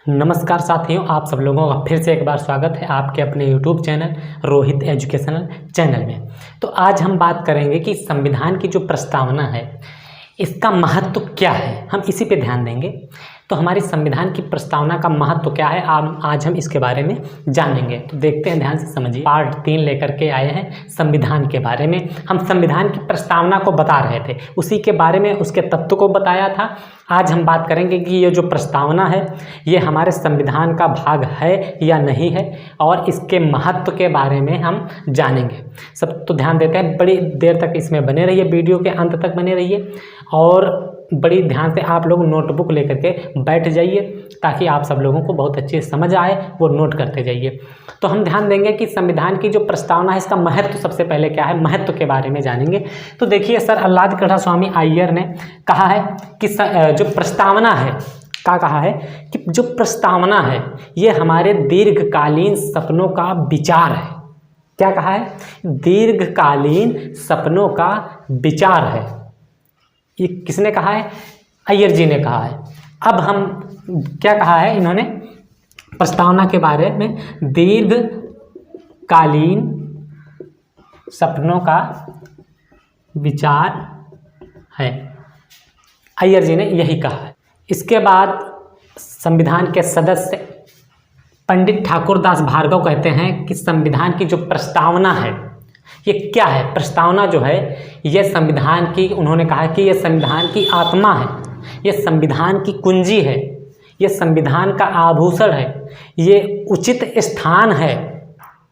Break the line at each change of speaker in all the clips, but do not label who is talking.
नमस्कार साथियों, आप सब लोगों का फिर से एक बार स्वागत है आपके अपने YouTube channel Rohit educational channel में। तो आज हम बात करेंगे कि संविधान की जो प्रस्तावना है इसका महत्व क्या है, हम इसी पे ध्यान देंगे। तो हमारी संविधान की प्रस्तावना का महत्व क्या है, आज हम इसके बारे में जानेंगे। तो देखते हैं, ध्यान से समझिए। पार्ट 3 लेकर के आए हैं संविधान के बारे में। हम संविधान की प्रस्तावना को बता रहे थे, उसी के बारे में उसके तत्व को बताया था। आज हम बात करेंगे कि ये जो प्रस्तावना है ये हमारे संविधान का भाग है या नहीं है, और इसके महत्व के बारे में हम जानेंगे। सब तो ध्यान देते हैं, बड़ी देर तक इसमें बने रहिए, वीडियो के अंत तक बने रहिए और बड़ी ध्यान से आप लोग नोटबुक लेकर के बैठ जाइए ताकि आप सब लोगों को बहुत अच्छे से समझ आए, वो नोट करते जाइए। तो हम ध्यान देंगे कि संविधान की जो प्रस्तावना है इसका महत्व सबसे पहले क्या है, महत्व के बारे में जानेंगे। तो देखिए, सर आह्लाद कृष्णस्वामी अय्यर ने कहा है कि जो प्रस्तावना है, क्या कहा है कि जो प्रस्तावना है ये हमारे दीर्घकालीन सपनों का विचार है। क्या कहा है? दीर्घकालीन सपनों का विचार है। ये किसने कहा है? अय्यर जी ने कहा है। अब हम क्या कहा है इन्होंने प्रस्तावना के बारे में? दीर्घकालीन सपनों का विचार है, अय्यर जी ने यही कहा है। इसके बाद संविधान के सदस्य पंडित ठाकुर दास भार्गव कहते हैं कि संविधान की जो प्रस्तावना है ये क्या है? प्रस्तावना जो है ये संविधान की, उन्होंने कहा कि ये संविधान की आत्मा है, ये संविधान की कुंजी है, ये संविधान का आभूषण है, ये उचित स्थान है।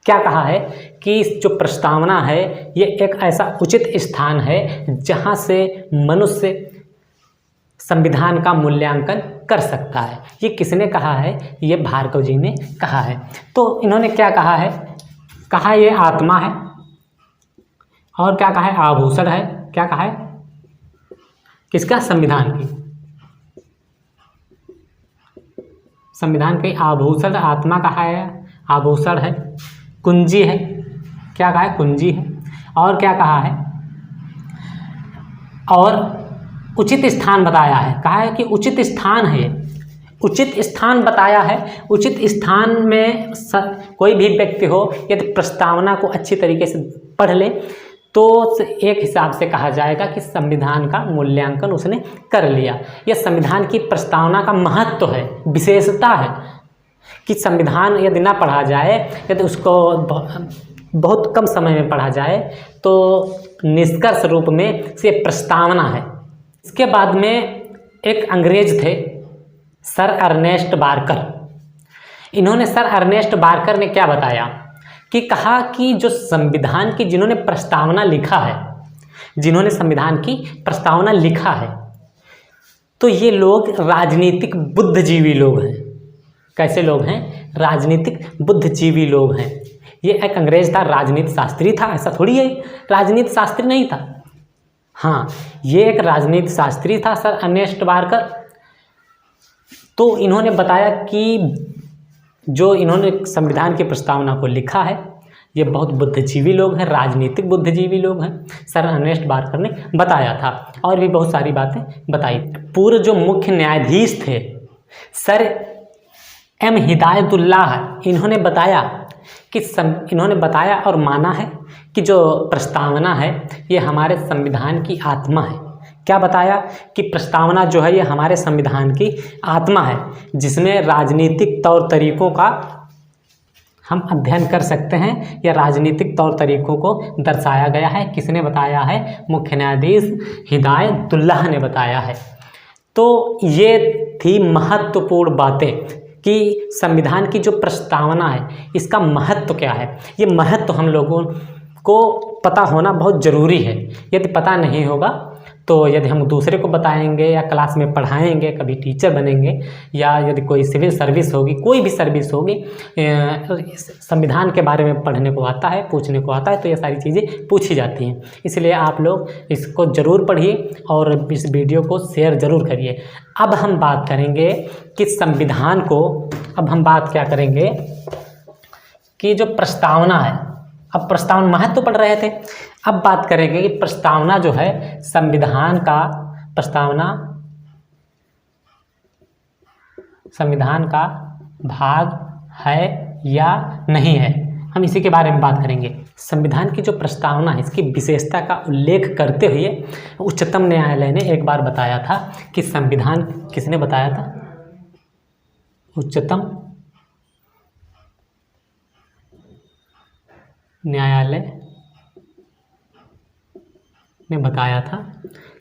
क्या कहा है कि जो प्रस्तावना है ये एक ऐसा उचित स्थान है जहाँ से मनुष्य संविधान का मूल्यांकन कर सकता है। ये किसने कहा है? ये भार्गव जी ने कहा है। तो इन्होंने क्या कहा है? कहा ये आत्मा है, और क्या कहा है? आभूषण है। क्या कहा है? किसका? संविधान की। संविधान के आभूषण, आत्मा कहा है, आभूषण है, कुंजी है। क्या कहा है? कुंजी है। और क्या कहा है? और उचित स्थान बताया है। कहा है कि उचित स्थान है, उचित स्थान बताया है। उचित स्थान में कोई भी व्यक्ति हो यदि प्रस्तावना को अच्छी तरीके से पढ़ ले तो एक हिसाब से कहा जाएगा कि संविधान का मूल्यांकन उसने कर लिया। यह संविधान की प्रस्तावना का महत्व है, विशेषता है कि संविधान यदि ना पढ़ा जाए, यदि उसको बहुत कम समय में पढ़ा जाए तो निष्कर्ष रूप में से प्रस्तावना है। इसके बाद में एक अंग्रेज थे, सर अर्नेस्ट बार्कर। इन्होंने, सर अर्नेस्ट बार्कर ने क्या बताया कि कहा कि जो संविधान की जिन्होंने प्रस्तावना लिखा है, जिन्होंने संविधान की प्रस्तावना लिखा है, तो ये लोग राजनीतिक बुद्धिजीवी लोग हैं। कैसे लोग हैं? राजनीतिक बुद्धिजीवी लोग हैं। ये एक अंग्रेज था, राजनीति शास्त्री था, ऐसा थोड़ी है राजनीति शास्त्री नहीं था। हाँ, ये एक राजनीति शास्त्री था, सर अर्नेस्ट बार्कर। तो इन्होंने बताया कि जो इन्होंने संविधान की प्रस्तावना को लिखा है ये बहुत बुद्धिजीवी लोग हैं, राजनीतिक बुद्धिजीवी लोग हैं, सर अर्नेस्ट बार्कर ने बताया था। और भी बहुत सारी बातें बताई। पूर्व जो मुख्य न्यायाधीश थे सर एम हिदायतुल्लाह, इन्होंने बताया कि इन्होंने बताया और माना है कि जो प्रस्तावना है ये हमारे संविधान की आत्मा है। क्या बताया? कि प्रस्तावना जो है ये हमारे संविधान की आत्मा है, जिसमें राजनीतिक तौर तरीकों का हम अध्ययन कर सकते हैं, या राजनीतिक तौर तरीकों को दर्शाया गया है। किसने बताया है? मुख्य न्यायाधीश हिदायतुल्लाह ने बताया है। तो ये थी महत्वपूर्ण बातें कि संविधान की जो प्रस्तावना है इसका महत्व क्या है। ये महत्व हम लोगों को पता होना बहुत ज़रूरी है। यदि पता नहीं होगा तो यदि हम दूसरे को बताएंगे या क्लास में पढ़ाएंगे, कभी टीचर बनेंगे, या यदि कोई सिविल सर्विस होगी, कोई भी सर्विस होगी, संविधान के बारे में पढ़ने को आता है, पूछने को आता है, तो ये सारी चीज़ें पूछी जाती हैं। इसलिए आप लोग इसको ज़रूर पढ़िए और इस वीडियो को शेयर ज़रूर करिए। अब हम बात करेंगे कि संविधान को, अब हम बात क्या करेंगे कि जो प्रस्तावना है, अब प्रस्तावना महत्व पढ़ रहे थे, अब बात करेंगे कि प्रस्तावना जो है संविधान का, प्रस्तावना संविधान का भाग है या नहीं है, हम इसी के बारे में बात करेंगे। संविधान की जो प्रस्तावना है इसकी विशेषता का उल्लेख करते हुए उच्चतम न्यायालय ने एक बार बताया था कि संविधान, किसने बताया था? उच्चतम न्यायालय ने बताया था,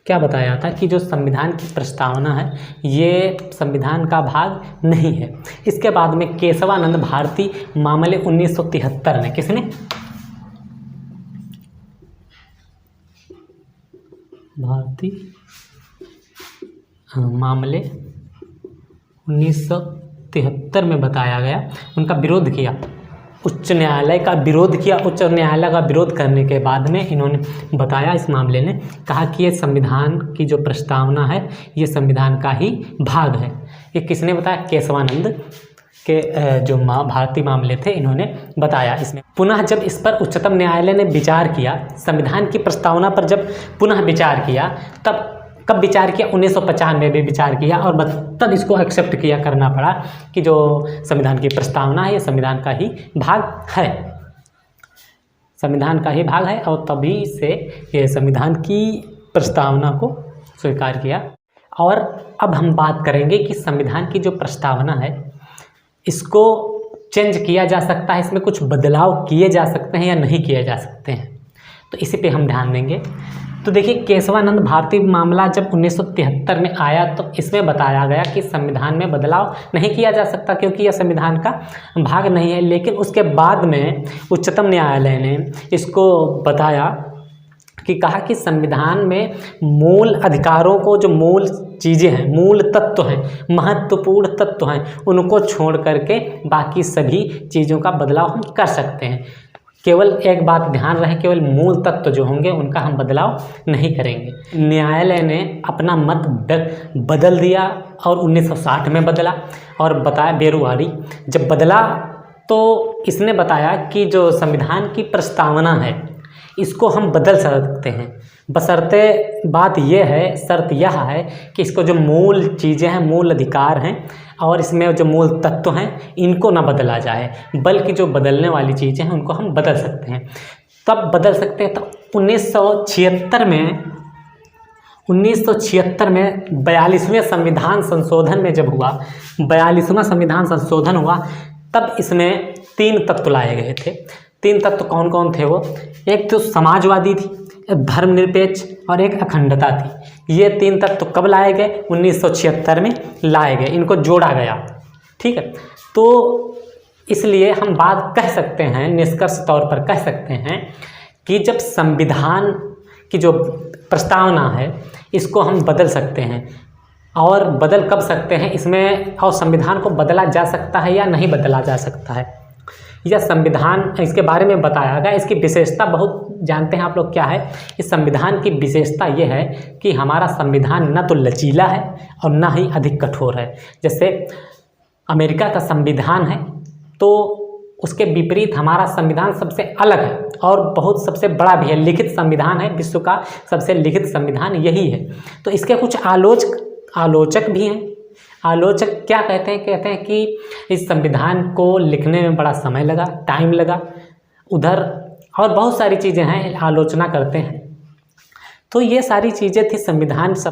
क्या बताया था? कि जो संविधान की प्रस्तावना है ये संविधान का भाग नहीं है। इसके बाद में केशवानंद भारती मामले 1973 ने, किसने? भारती मामले 1973 में बताया गया, उनका विरोध किया, उच्च न्यायालय का विरोध किया। उच्च न्यायालय का विरोध करने के बाद में इन्होंने बताया, इस मामले ने कहा कि ये संविधान की जो प्रस्तावना है ये संविधान का ही भाग है। ये किसने बताया? केशवानंद के जो भारतीय मामले थे इन्होंने बताया। इसमें पुनः जब इस पर उच्चतम न्यायालय ने विचार किया, संविधान की प्रस्तावना पर जब पुनः विचार किया, तब कब विचार किया? 1995 में विचार किया और तब इसको एक्सेप्ट किया, करना पड़ा कि जो संविधान की प्रस्तावना है ये संविधान का ही भाग है, संविधान का ही भाग है, और तभी से ये संविधान की प्रस्तावना को स्वीकार किया। और अब हम बात करेंगे कि संविधान की जो प्रस्तावना है इसको चेंज किया जा सकता है, इसमें कुछ बदलाव किए जा सकते हैं या नहीं किए जा सकते हैं, तो इसी पे हम ध्यान देंगे। तो देखिए, केशवानंद भारती मामला जब 1973 में आया तो इसमें बताया गया कि संविधान में बदलाव नहीं किया जा सकता क्योंकि यह संविधान का भाग नहीं है। लेकिन उसके बाद में उच्चतम न्यायालय ने इसको बताया कि कहा कि संविधान में मूल अधिकारों को, जो मूल चीज़ें हैं, मूल तत्व हैं, महत्वपूर्ण तत्व हैं, उनको छोड़ करके बाकी सभी चीज़ों का बदलाव हम कर सकते हैं। केवल एक बात ध्यान रहे, केवल मूल तत्व जो होंगे उनका हम बदलाव नहीं करेंगे। न्यायालय ने अपना मत बदल दिया और 1960 में बदला और बताया, बेरुवारी जब बदला तो इसने बताया कि जो संविधान की प्रस्तावना है इसको हम बदल सकते हैं, बशर्ते बात यह है, शर्त यह है कि इसको जो मूल चीज़ें हैं, मूल अधिकार हैं और इसमें जो मूल तत्व हैं इनको ना बदला जाए, बल्कि जो बदलने वाली चीज़ें हैं उनको हम बदल सकते हैं। तब बदल सकते हैं। तो 1976 में 42वें संविधान संशोधन में जब हुआ, 42वां संविधान संशोधन हुआ, तब इसमें 3 तत्व लाए गए थे। 3 तत्व कौन कौन थे वो? एक तो समाजवादी थी, धर्मनिरपेक्ष और एक अखंडता थी। ये 3 तत्व कब लाए गए? 1976 में लाए गए, इनको जोड़ा गया। ठीक है, तो इसलिए हम बात कह सकते हैं, निष्कर्ष तौर पर कह सकते हैं कि जब संविधान की जो प्रस्तावना है इसको हम बदल सकते हैं, और बदल कब सकते हैं इसमें, और संविधान को बदला जा सकता है या नहीं बदला जा सकता है, या संविधान, इसके बारे में बताया गया। इसकी विशेषता बहुत जानते हैं आप लोग क्या है? इस संविधान की विशेषता ये है कि हमारा संविधान न तो लचीला है और ना ही अधिक कठोर है। जैसे अमेरिका का संविधान है तो उसके विपरीत हमारा संविधान सबसे अलग है और बहुत सबसे बड़ा भी है, लिखित संविधान है, विश्व का सबसे लिखित संविधान यही है। तो इसके कुछ आलोचक भी हैं। आलोचक क्या कहते हैं? कहते हैं कि इस संविधान को लिखने में बड़ा समय लगा, टाइम लगा, उधर और बहुत सारी चीज़ें हैं, आलोचना करते हैं। तो ये सारी चीज़ें थी संविधान